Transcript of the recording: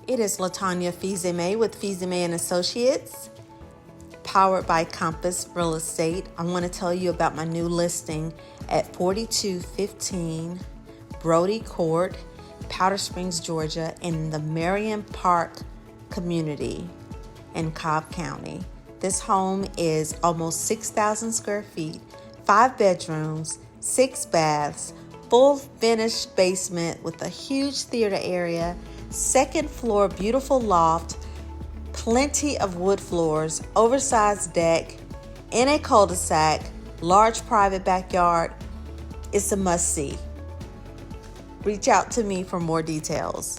It is Latonia Fils-Aime with Fils-Aime and Associates, powered by Compass Real Estate. I want to tell you about my new listing at 4215 Brodie Court, Powder Springs, Georgia, in the Marion Park community in Cobb County. This home is almost 6,000 square feet, 5 bedrooms, 6 baths, full finished basement with a huge theater area, second floor beautiful loft, plenty of wood floors, oversized deck, in a cul-de-sac, large private backyard. It's a must-see. Reach out to me for more details.